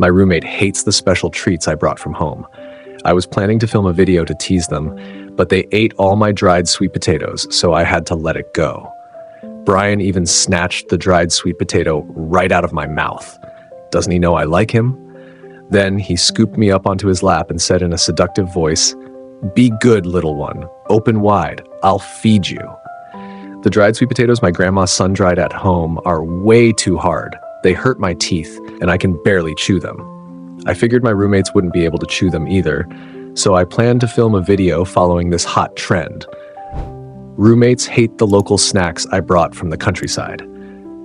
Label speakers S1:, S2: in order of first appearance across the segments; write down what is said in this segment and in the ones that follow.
S1: My roommate hates the special treats I brought from home. I was planning to film a video to tease them, but they ate all my dried sweet potatoes, so I had to let it go. Brian even snatched the dried sweet potato right out of my mouth. Doesn't he know I like him? Then he scooped me up onto his lap and said in a seductive voice, "Be good, little one. Open wide. I'll feed you." The dried sweet potatoes my grandma sun-dried at home are way too hard. They hurt my teeth, and I can barely chew them. I figured my roommates wouldn't be able to chew them either, so I planned to film a video following this hot trend. Roommates hate the local snacks I brought from the countryside.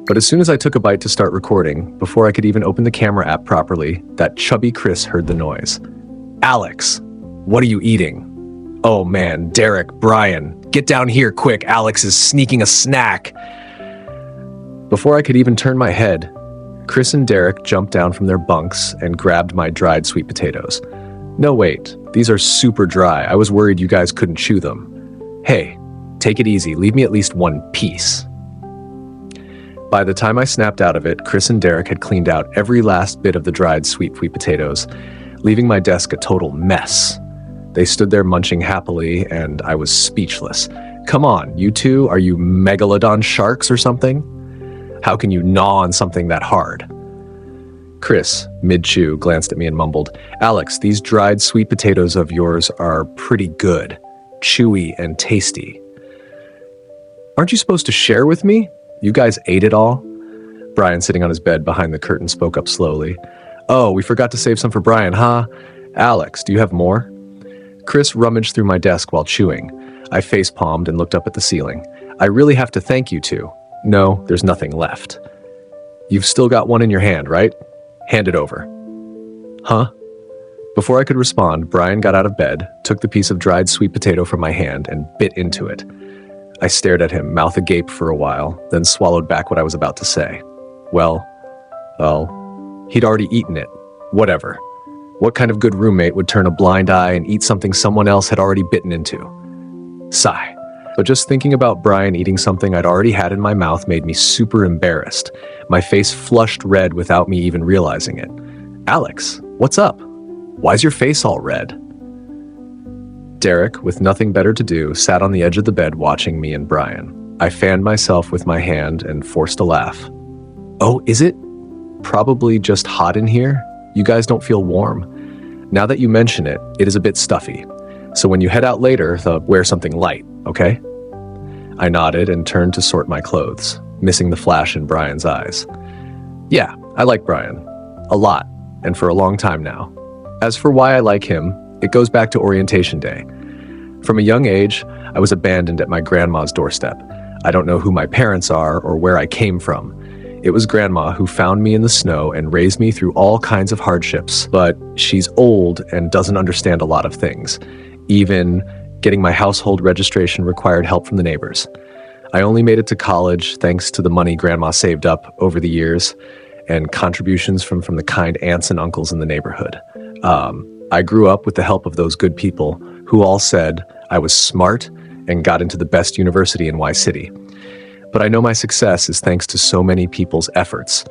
S1: But as soon as I took a bite to start recording, before I could even open the camera app properly, that chubby Chris heard the noise. "Alex, what are you eating?" "Oh man, Derek, Brian, get down here quick, Alex is sneaking a snack." Before I could even turn my head, Chris and Derek jumped down from their bunks and grabbed my dried sweet potatoes. "No, wait, these are super dry. I was worried you guys couldn't chew them." "Hey, take it easy, leave me at least one piece." By the time I snapped out of it, Chris and Derek had cleaned out every last bit of the dried sweet potatoes, leaving my desk a total mess. They stood there munching happily, and I was speechless. Come on, you two, are you megalodon sharks or something? How can you gnaw on something that hard? Chris, mid-chew, glanced at me and mumbled, "Alex, these dried sweet potatoes of yours are pretty good, chewy and tasty." "Aren't you supposed to share with me? You guys ate it all?" Brian, sitting on his bed behind the curtain, spoke up slowly. "Oh, we forgot to save some for Brian, huh? Alex, do you have more?" Chris rummaged through my desk while chewing. I face-palmed and looked up at the ceiling. "I really have to thank you two." "No, there's nothing left." "You've still got one in your hand, right? Hand it over." "Huh?" Before I could respond, Brian got out of bed, took the piece of dried sweet potato from my hand, and bit into it. I stared at him, mouth agape for a while, then swallowed back what I was about to say. Well, he'd already eaten it. Whatever. What kind of good roommate would turn a blind eye and eat something someone else had already bitten into? Sigh. But just thinking about Brian eating something I'd already had in my mouth made me super embarrassed. My face flushed red without me even realizing it. "Alex, what's up? Why's your face all red?" Derek, with nothing better to do, sat on the edge of the bed watching me and Brian. I fanned myself with my hand and forced a laugh. "Oh, is it? Probably just hot in here? You guys don't feel warm? Now that you mention it, it is a bit stuffy. So when you head out later, wear something light, okay?" I nodded and turned to sort my clothes, missing the flash in Brian's eyes. "Yeah, I like Brian. A lot, and for a long time now. As for why I like him, it goes back to orientation day. From a young age, I was abandoned at my grandma's doorstep. I don't know who my parents are or where I came from. It was Grandma who found me in the snow and raised me through all kinds of hardships, but she's old and doesn't understand a lot of things. Even getting my household registration required help from the neighbors. I only made it to college thanks to the money Grandma saved up over the years and contributions from the kind aunts and uncles in the neighborhood. I grew up with the help of those good people who all said I was smart and got into the best university in Y City. But I know my success is thanks to so many people's efforts,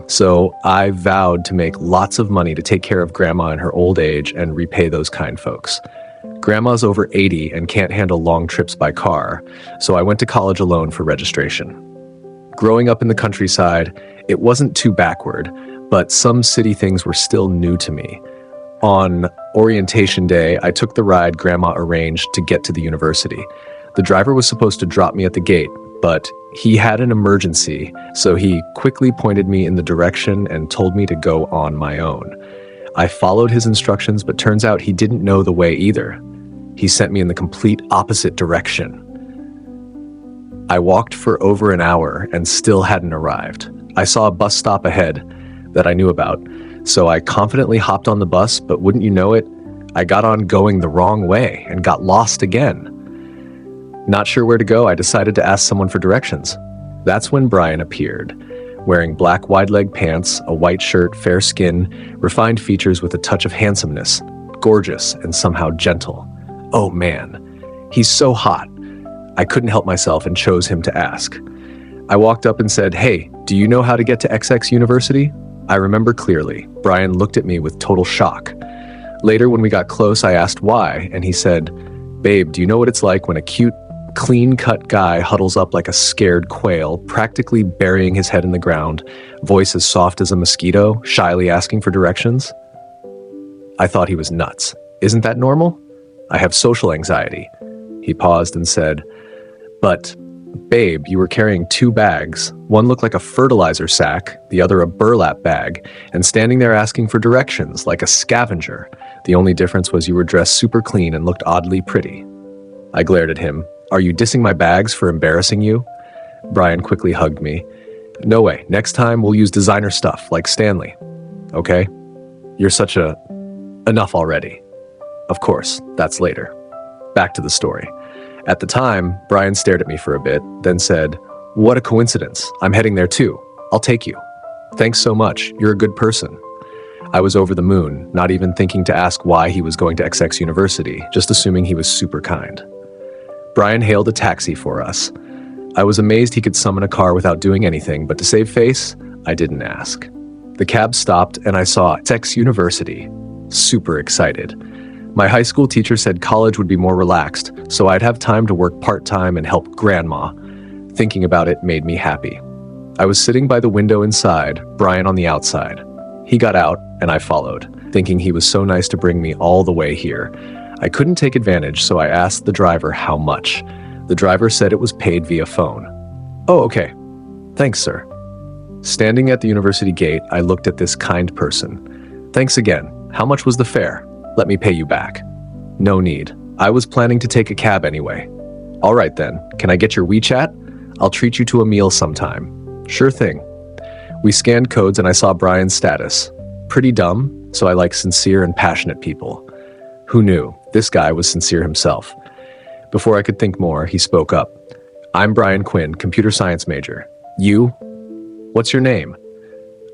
S1: so I vowed to make lots of money to take care of Grandma in her old age and repay those kind folks. Grandma's over 80 and can't handle long trips by car, so I went to college alone for registration. Growing up in the countryside, it wasn't too backward, but some city things were still new to me. On orientation day, I took the ride Grandma arranged to get to the university. The driver was supposed to drop me at the gate, but he had an emergency, so he quickly pointed me in the direction and told me to go on my own. I followed his instructions, but turns out he didn't know the way either. He sent me in the complete opposite direction. I walked for over an hour and still hadn't arrived. I saw a bus stop ahead that I knew about, so I confidently hopped on the bus, but wouldn't you know it, I got on going the wrong way and got lost again. Not sure where to go, I decided to ask someone for directions. That's when Brian appeared, wearing black wide-leg pants, a white shirt, fair skin, refined features with a touch of handsomeness, gorgeous and somehow gentle. Oh man, he's so hot. I couldn't help myself and chose him to ask. I walked up and said, "Hey, do you know how to get to XX University?" I remember clearly. Brian looked at me with total shock. Later, when we got close, I asked why, and he said, "Babe, do you know what it's like when a cute, clean-cut guy huddles up like a scared quail, practically burying his head in the ground, voice as soft as a mosquito, shyly asking for directions?" I thought he was nuts. Isn't that normal? I have social anxiety. He paused and said, "But, babe, you were carrying 2 bags. One looked like a fertilizer sack, the other a burlap bag, and standing there asking for directions, like a scavenger. The only difference was you were dressed super clean and looked oddly pretty." I glared at him. "Are you dissing my bags for embarrassing you?" Brian quickly hugged me. "No way. Next time we'll use designer stuff, like Stanley. Okay? You're such a... Enough already." Of course, that's later. Back to the story. At the time, Brian stared at me for a bit, then said, "What a coincidence. I'm heading there too. I'll take you. Thanks so much. You're a good person." I was over the moon, not even thinking to ask why he was going to XX University, just assuming he was super kind. Brian hailed a taxi for us. I was amazed he could summon a car without doing anything, but to save face, I didn't ask. The cab stopped and I saw XX University. Super excited. My high school teacher said college would be more relaxed, so I'd have time to work part-time and help grandma. Thinking about it made me happy. I was sitting by the window inside, Brian on the outside. He got out, and I followed, thinking he was so nice to bring me all the way here. I couldn't take advantage, so I asked the driver how much. The driver said it was paid via phone. "Oh, okay. Thanks, sir." Standing at the university gate, I looked at this kind person. "Thanks again. How much was the fare? Let me pay you back." "No need. I was planning to take a cab anyway." "All right then. Can I get your WeChat? I'll treat you to a meal sometime." "Sure thing." We scanned codes and I saw Brian's status. Pretty dumb, so I like sincere and passionate people. Who knew? This guy was sincere himself. Before I could think more, he spoke up. "I'm Brian Quinn, computer science major. You? What's your name?"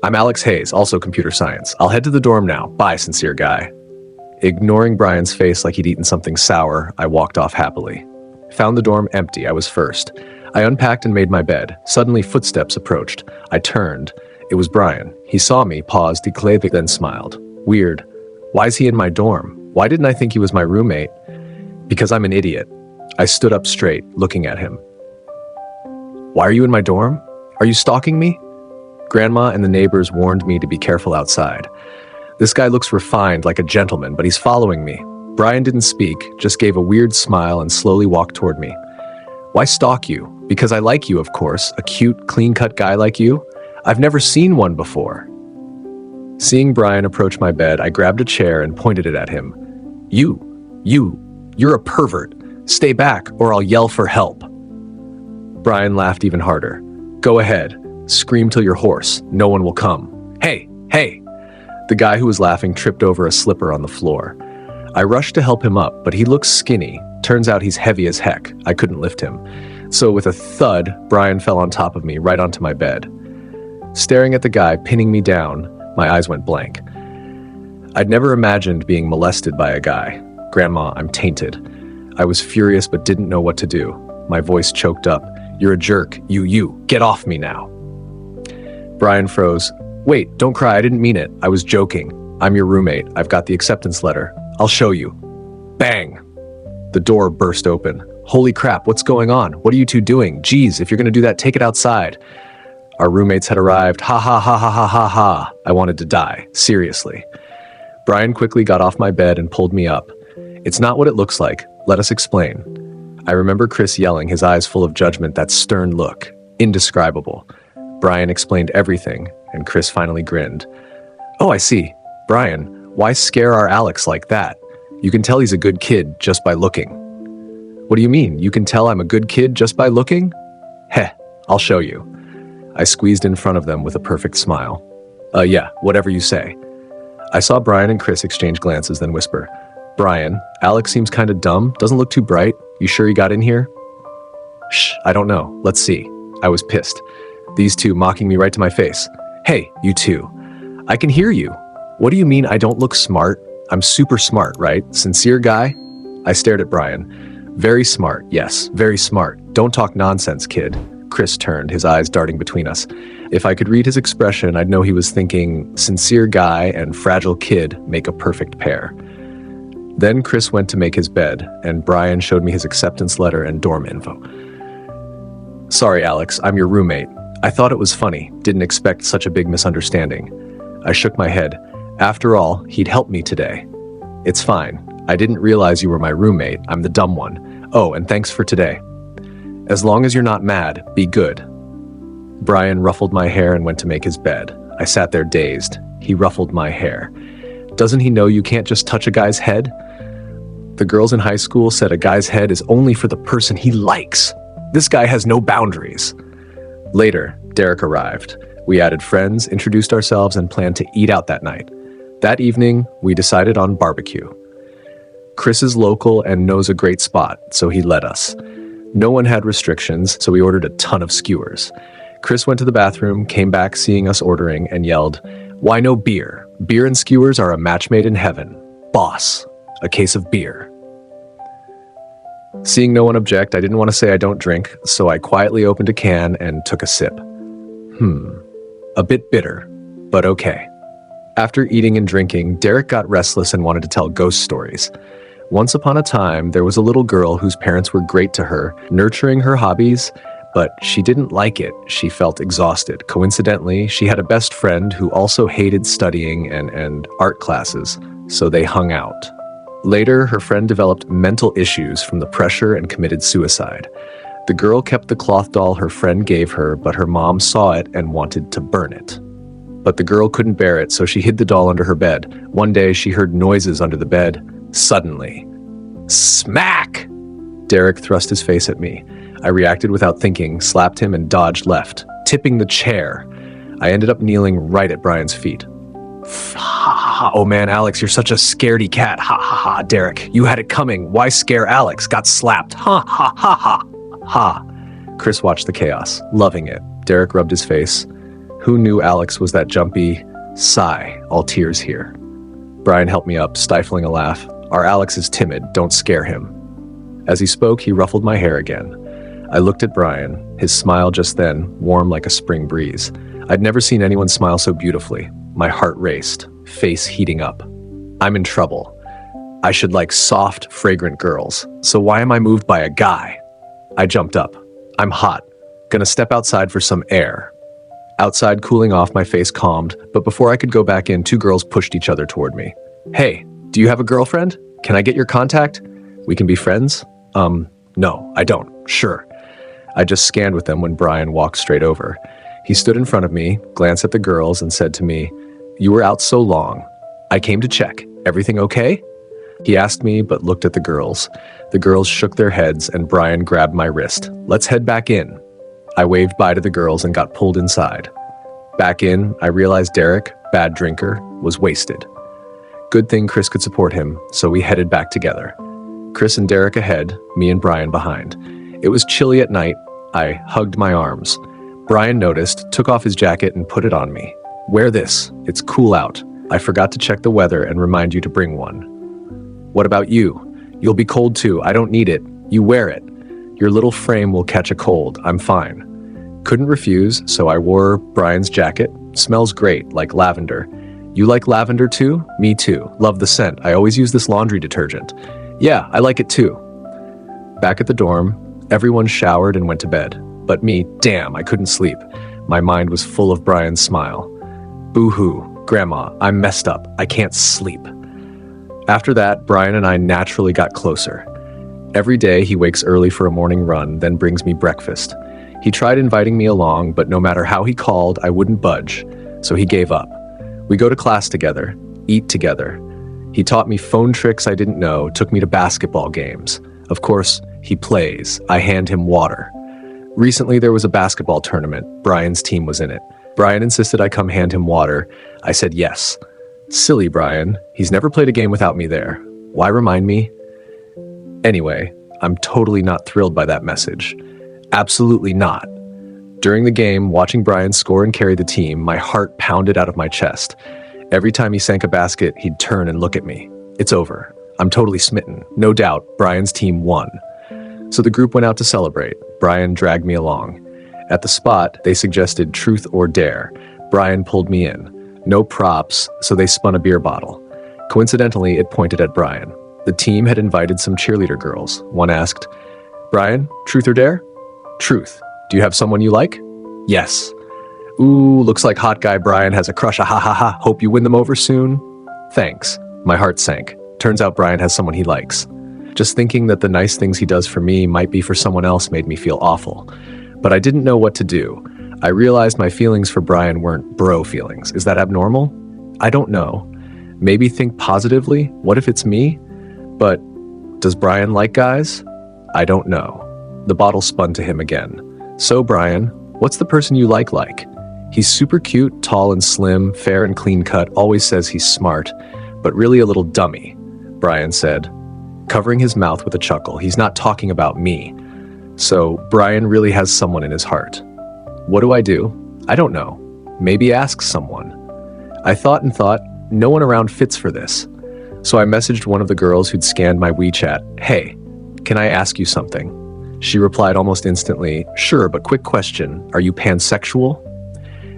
S1: "I'm Alex Hayes, also computer science. I'll head to the dorm now. Bye, sincere guy." Ignoring Brian's face like he'd eaten something sour, I walked off happily. Found the dorm empty. I was first. I unpacked and made my bed. Suddenly, footsteps approached. I turned. It was Brian. He saw me, paused, declared, then smiled. Weird. Why is he in my dorm? Why didn't I think he was my roommate? Because I'm an idiot. I stood up straight, looking at him. "Why are you in my dorm? Are you stalking me?" Grandma and the neighbors warned me to be careful outside. This guy looks refined, like a gentleman, but he's following me. Brian didn't speak, just gave a weird smile and slowly walked toward me. "Why stalk you? Because I like you, of course. A cute, clean-cut guy like you? I've never seen one before." Seeing Brian approach my bed, I grabbed a chair and pointed it at him. You're a pervert. Stay back, or I'll yell for help." Brian laughed even harder. "Go ahead. Scream till you're hoarse. No one will come. Hey! The guy who was laughing tripped over a slipper on the floor. I rushed to help him up, but he looks skinny. Turns out he's heavy as heck. I couldn't lift him. So with a thud, Brian fell on top of me, right onto my bed. Staring at the guy pinning me down, my eyes went blank. I'd never imagined being molested by a guy. Grandma, I'm tainted. I was furious but didn't know what to do. My voice choked up. "You're a jerk. You. Get off me now." Brian froze. "Wait, don't cry. I didn't mean it. I was joking. I'm your roommate. I've got the acceptance letter. I'll show you." Bang! The door burst open. "Holy crap, what's going on? What are you two doing? Geez, if you're gonna do that, take it outside." Our roommates had arrived. Ha ha ha ha ha ha ha. I wanted to die. Seriously. Brian quickly got off my bed and pulled me up. "It's not what it looks like. Let us explain." I remember Chris yelling, his eyes full of judgment, that stern look. Indescribable. Brian explained everything, and Chris finally grinned. "Oh, I see. Brian, why scare our Alex like that? You can tell he's a good kid just by looking." "What do you mean? You can tell I'm a good kid just by looking?" "Heh, I'll show you." I squeezed in front of them with a perfect smile. Yeah, whatever you say." I saw Brian and Chris exchange glances, then whisper, "Brian, Alex seems kinda dumb, doesn't look too bright. You sure he got in here?" "Shh, I don't know. Let's see." I was pissed. These two mocking me right to my face. "Hey, you two. I can hear you. What do you mean I don't look smart? I'm super smart, right? Sincere guy?" I stared at Brian. "Very smart, yes, very smart. Don't talk nonsense, kid. Chris turned, his eyes darting between us. If I could read his expression, I'd know he was thinking, sincere guy and fragile kid make a perfect pair. Then Chris went to make his bed, and Brian showed me his acceptance letter and dorm info. Sorry, Alex, I'm your roommate. I thought it was funny, didn't expect such a big misunderstanding. I shook my head. After all, he'd helped me today. It's fine. I didn't realize you were my roommate. I'm the dumb one. Oh, and thanks for today. As long as you're not mad, be good. Brian ruffled my hair and went to make his bed. I sat there dazed. He ruffled my hair. Doesn't he know you can't just touch a guy's head? The girls in high school said a guy's head is only for the person he likes. This guy has no boundaries. Later, Derek arrived. We added friends, introduced ourselves, and planned to eat out that night. That evening, we decided on barbecue. Chris is local and knows a great spot, so he led us. No one had restrictions, so we ordered a ton of skewers. Chris went to the bathroom, came back seeing us ordering, and yelled, "Why no beer? Beer and skewers are a match made in heaven. Boss, a case of beer." Seeing no one object, I didn't want to say I don't drink, so I quietly opened a can and took a sip. A bit bitter, but okay. After eating and drinking, Derek got restless and wanted to tell ghost stories. Once upon a time, there was a little girl whose parents were great to her, nurturing her hobbies, but she didn't like it. She felt exhausted. Coincidentally, she had a best friend who also hated studying and art classes, so they hung out. Later, her friend developed mental issues from the pressure and committed suicide. The girl kept the cloth doll her friend gave her, but her mom saw it and wanted to burn it. But the girl couldn't bear it, so she hid the doll under her bed. One day, she heard noises under the bed. Suddenly, smack! Derek thrust his face at me. I reacted without thinking, slapped him, and dodged left, tipping the chair. I ended up kneeling right at Brian's feet. Ha ha ha, oh man, Alex, you're such a scaredy cat. Ha ha ha, Derek, you had it coming. Why scare Alex? Got slapped. Ha ha ha ha. Ha. Chris watched the chaos, loving it. Derek rubbed his face. Who knew Alex was that jumpy? Sigh, all tears here. Brian helped me up, stifling a laugh. Our Alex is timid, don't scare him. As he spoke, he ruffled my hair again. I looked at Brian, his smile just then, warm like a spring breeze. I'd never seen anyone smile so beautifully. My heart raced, face heating up. I'm in trouble. I should like soft, fragrant girls. So why am I moved by a guy? I jumped up. I'm hot. Gonna step outside for some air. Outside, cooling off, my face calmed, but before I could go back in, two girls pushed each other toward me. Hey, do you have a girlfriend? Can I get your contact? We can be friends? No, I don't. Sure. I just scanned with them when Brian walked straight over. He stood in front of me, glanced at the girls, and said to me, "You were out so long. I came to check. Everything okay?" He asked me, but looked at the girls. The girls shook their heads, and Brian grabbed my wrist. "Let's head back in." I waved bye to the girls and got pulled inside. Back in, I realized Derek, bad drinker, was wasted. Good thing Chris could support him, so we headed back together. Chris and Derek ahead, me and Brian behind. It was chilly at night. I hugged my arms. Brian noticed, took off his jacket and put it on me. "Wear this. It's cool out. I forgot to check the weather and remind you to bring one." "What about you? You'll be cold too. I don't need it. You wear it. Your little frame will catch a cold. I'm fine." Couldn't refuse, so I wore Brian's jacket. Smells great, like lavender. "You like lavender too?" "Me too. Love the scent. I always use this laundry detergent." "Yeah, I like it too." Back at the dorm, everyone showered and went to bed. But me, damn, I couldn't sleep. My mind was full of Brian's smile. Boo-hoo, Grandma, I'm messed up. I can't sleep. After that, Brian and I naturally got closer. Every day he wakes early for a morning run, then brings me breakfast. He tried inviting me along, but no matter how he called, I wouldn't budge, so he gave up. We go to class together, eat together. He taught me phone tricks I didn't know, took me to basketball games. Of course, he plays. I hand him water. Recently, there was a basketball tournament. Brian's team was in it. Brian insisted I come hand him water. I said yes. Silly Brian. He's never played a game without me there. Why remind me? Anyway, I'm totally not thrilled by that message. Absolutely not. During the game, watching Brian score and carry the team, my heart pounded out of my chest. Every time he sank a basket, he'd turn and look at me. It's over. I'm totally smitten. No doubt, Brian's team won. So the group went out to celebrate. Brian dragged me along. At the spot, they suggested truth or dare. Brian pulled me in. No props, so they spun a beer bottle. Coincidentally, it pointed at Brian. The team had invited some cheerleader girls. One asked, "Brian, truth or dare?" "Truth. Do you have someone you like?" "Yes." "Ooh, looks like hot guy Brian has a crush, ha ha ha. Hope you win them over soon." "Thanks." My heart sank. Turns out Brian has someone he likes. Just thinking that the nice things he does for me might be for someone else made me feel awful. But I didn't know what to do. I realized my feelings for Brian weren't bro feelings. Is that abnormal? I don't know. Maybe think positively. What if it's me? But does Brian like guys? I don't know. The bottle spun to him again. "So Brian, what's the person you like? He's super cute, tall and slim, fair and clean cut, always says he's smart, but really a little dummy," Brian said, covering his mouth with a chuckle. "He's not talking about me." So Brian really has someone in his heart. What do I do? I don't know. Maybe ask someone. I thought and thought, no one around fits for this. So I messaged one of the girls who'd scanned my WeChat, "Hey, can I ask you something?" She replied almost instantly, "Sure, but quick question, are you pansexual?"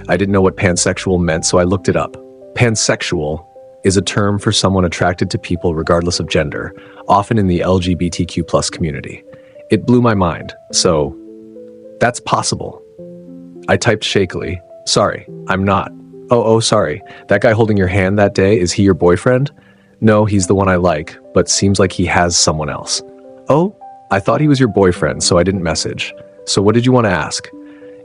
S1: I didn't know what pansexual meant, so I looked it up. Pansexual is a term for someone attracted to people regardless of gender, often in the LGBTQ+ community. It blew my mind, so that's possible. I typed shakily, "Sorry, I'm not." Oh, sorry. That guy holding your hand that day, is he your boyfriend?" "No, he's the one I like, but seems like he has someone else." "Oh, I thought he was your boyfriend, so I didn't message. So what did you want to ask?"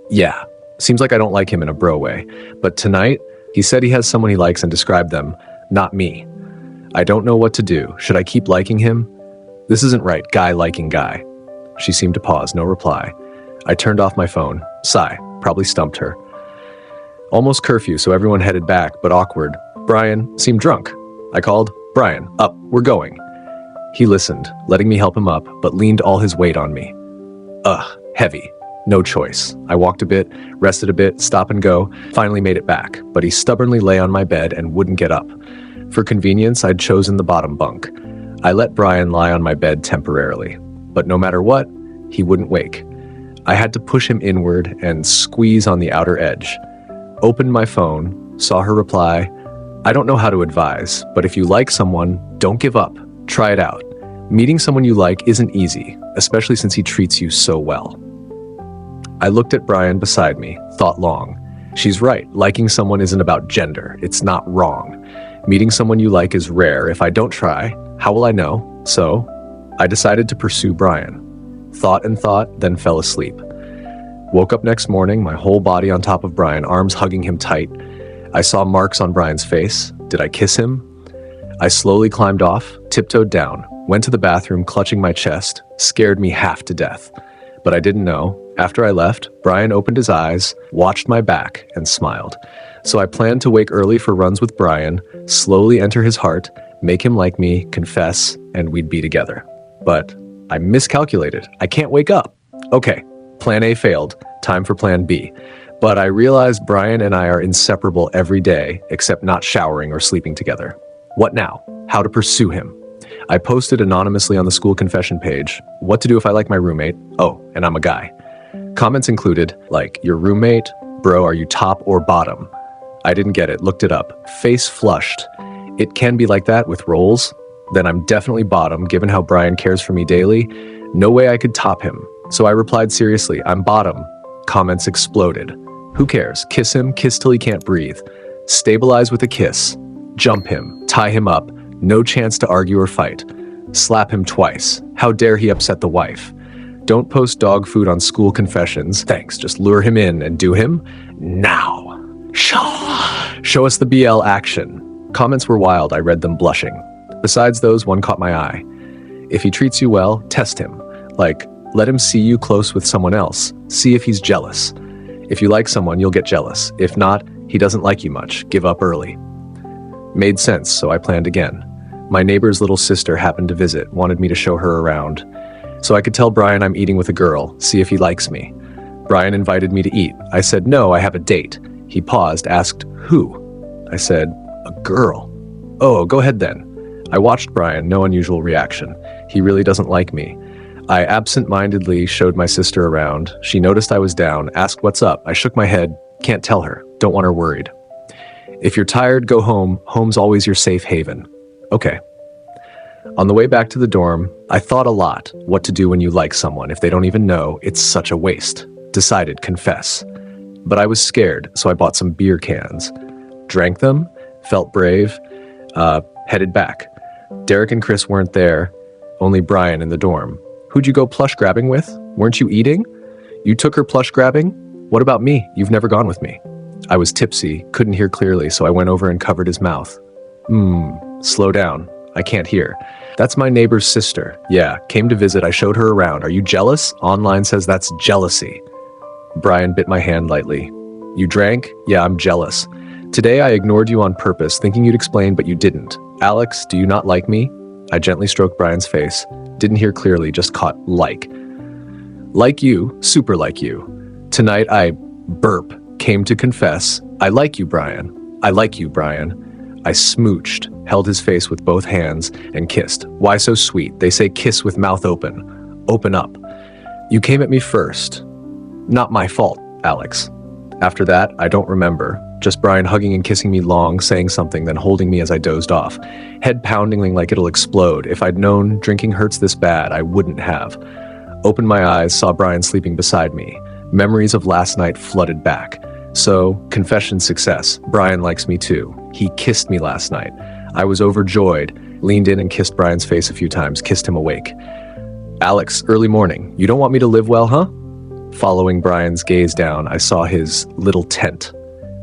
S1: "Yeah, seems like I don't like him in a bro way, but tonight, he said he has someone he likes and described them, not me. I don't know what to do. Should I keep liking him? This isn't right, guy liking guy." She seemed to pause, no reply. I turned off my phone. Sigh, probably stumped her. Almost curfew, so everyone headed back, but awkward. Brian seemed drunk. I called, "Brian, up, we're going." He listened, letting me help him up, but leaned all his weight on me. Heavy. No choice. I walked a bit, rested a bit, stop and go, finally made it back, but he stubbornly lay on my bed and wouldn't get up. For convenience, I'd chosen the bottom bunk. I let Brian lie on my bed temporarily, but no matter what, he wouldn't wake. I had to push him inward and squeeze on the outer edge. Opened my phone, saw her reply, "I don't know how to advise, but if you like someone, don't give up. Try it out. Meeting someone you like isn't easy, especially since he treats you so well." I looked at Brian beside me, thought long. She's right, liking someone isn't about gender. It's not wrong. Meeting someone you like is rare. If I don't try, how will I know? So, I decided to pursue Brian. Thought and thought, then fell asleep. Woke up next morning, my whole body on top of Brian, arms hugging him tight. I saw marks on Brian's face. Did I kiss him? I slowly climbed off, tiptoed down, went to the bathroom clutching my chest, scared me half to death. But I didn't know. After I left, Brian opened his eyes, watched my back, and smiled. So I planned to wake early for runs with Brian, slowly enter his heart, make him like me, confess, and we'd be together. But I miscalculated. I can't wake up. Okay, plan A failed. Time for plan B. But I realized Brian and I are inseparable every day, except not showering or sleeping together. What now? How to pursue him? I posted anonymously on the school confession page, what to do if I like my roommate, oh, and I'm a guy. Comments included, like, your roommate, bro, are you top or bottom? I didn't get it, looked it up. Face flushed. It can be like that with roles. Then I'm definitely bottom, given how Brian cares for me daily. No way I could top him. So I replied seriously, I'm bottom. Comments exploded. Who cares? Kiss him, kiss till he can't breathe. Stabilize with a kiss. Jump him, tie him up. No chance to argue or fight. Slap him twice. How dare he upset the wife? Don't post dog food on school confessions. Thanks, just lure him in and do him now. Show us the BL action. Comments were wild, I read them blushing. Besides those, one caught my eye. If he treats you well, test him. Like, let him see you close with someone else. See if he's jealous. If you like someone, you'll get jealous. If not, he doesn't like you much. Give up early. Made sense, so I planned again. My neighbor's little sister happened to visit, wanted me to show her around. So I could tell Brian I'm eating with a girl, see if he likes me. Brian invited me to eat. I said, no, I have a date. He paused, asked, who? I said, a girl. Oh, go ahead then. I watched Brian, no unusual reaction. He really doesn't like me. I absent-mindedly showed my sister around. She noticed I was down, asked what's up. I shook my head. Can't tell her. Don't want her worried. If you're tired, go home. Home's always your safe haven. Okay. On the way back to the dorm, I thought a lot what to do when you like someone. If they don't even know, it's such a waste. Decided, confess. But I was scared, so I bought some beer cans. Drank them, felt brave, headed back. Derek and Chris weren't there, only Brian in the dorm. Who'd you go plush grabbing with? Weren't you eating? You took her plush grabbing? What about me? You've never gone with me. I was tipsy, couldn't hear clearly, so I went over and covered his mouth. Slow down. I can't hear. That's my neighbor's sister. Yeah, came to visit. I showed her around. Are you jealous? Online says that's jealousy. Brian bit my hand lightly. You drank? Yeah, I'm jealous. Today I ignored you on purpose, thinking you'd explain, but you didn't. Alex, do you not like me? I gently stroked Brian's face. Didn't hear clearly, just caught like. Like you, super like you. Tonight I came to confess. I like you, Brian. I like you, Brian. I smooched, held his face with both hands, and kissed. Why so sweet? They say kiss with mouth open. Open up. You came at me first. Not my fault, Alex. After that, I don't remember. Just Brian hugging and kissing me long, saying something, then holding me as I dozed off. Head pounding like it'll explode. If I'd known drinking hurts this bad, I wouldn't have. Opened my eyes, saw Brian sleeping beside me. Memories of last night flooded back. So, confession success. Brian likes me too. He kissed me last night. I was overjoyed, leaned in and kissed Brian's face a few times, kissed him awake. Alex, early morning. You don't want me to live well, huh? Following Brian's gaze down, I saw his little tent.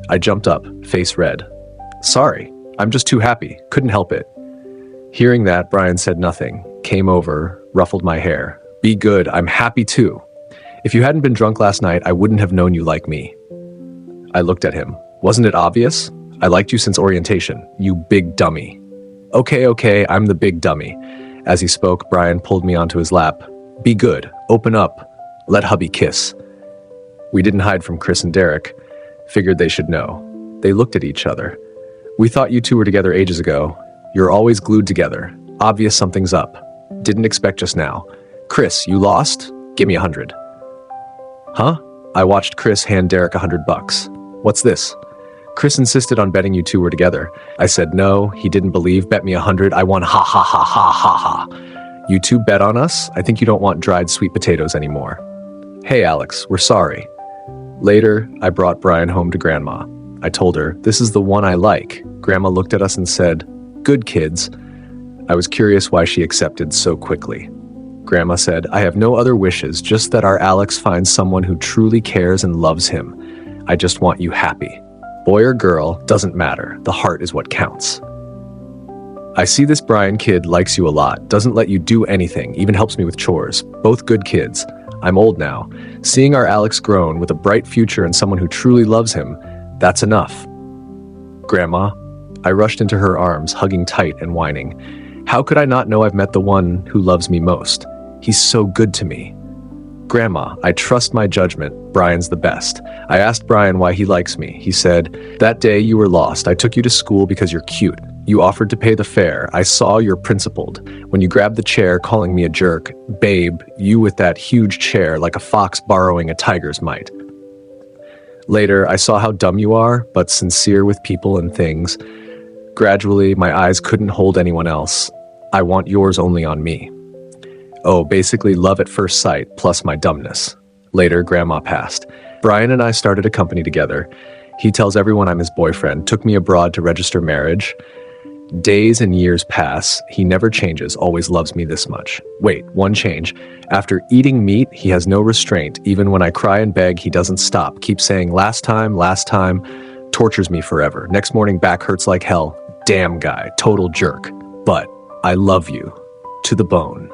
S1: I jumped up, face red. Sorry, I'm just too happy. Couldn't help it. Hearing that, Brian said nothing, came over, ruffled my hair. Be good, I'm happy too. If you hadn't been drunk last night, I wouldn't have known you like me. I looked at him. Wasn't it obvious? I liked you since orientation, you big dummy. Okay, I'm the big dummy. As he spoke, Brian pulled me onto his lap. Be good, open up, let hubby kiss. We didn't hide from Chris and Derek. Figured they should know. They looked at each other. We thought you two were together ages ago. You're always glued together. Obvious something's up. Didn't expect just now. Chris, you lost? Give me 100. Huh? I watched Chris hand Derek $100. What's this? Chris insisted on betting you two were together. I said no, he didn't believe, bet me 100, I won, ha ha ha ha ha ha. You two bet on us? I think you don't want dried sweet potatoes anymore. Hey Alex, we're sorry. Later, I brought Brian home to Grandma. I told her, this is the one I like. Grandma looked at us and said, good kids. I was curious why she accepted so quickly. Grandma said, I have no other wishes, just that our Alex finds someone who truly cares and loves him. I just want you happy. Boy or girl, doesn't matter. The heart is what counts. I see this Brian kid likes you a lot, doesn't let you do anything, even helps me with chores. Both good kids. I'm old now. Seeing our Alex grown with a bright future and someone who truly loves him, that's enough. Grandma, I rushed into her arms, hugging tight and whining. How could I not know I've met the one who loves me most? He's so good to me. Grandma, I trust my judgment. Brian's the best. I asked Brian why he likes me. He said, that day you were lost. I took you to school because you're cute. You offered to pay the fare. I saw you're principled. When you grabbed the chair, calling me a jerk, babe, you with that huge chair like a fox borrowing a tiger's might. Later, I saw how dumb you are, but sincere with people and things. Gradually, my eyes couldn't hold anyone else. I want yours only on me. Oh, basically love at first sight, plus my dumbness. Later, Grandma passed. Brian and I started a company together. He tells everyone I'm his boyfriend, took me abroad to register marriage. Days and years pass. He never changes, always loves me this much. Wait, one change. After eating meat, he has no restraint. Even when I cry and beg, he doesn't stop. Keeps saying, last time, tortures me forever. Next morning, back hurts like hell. Damn guy, total jerk. But I love you. To the bone.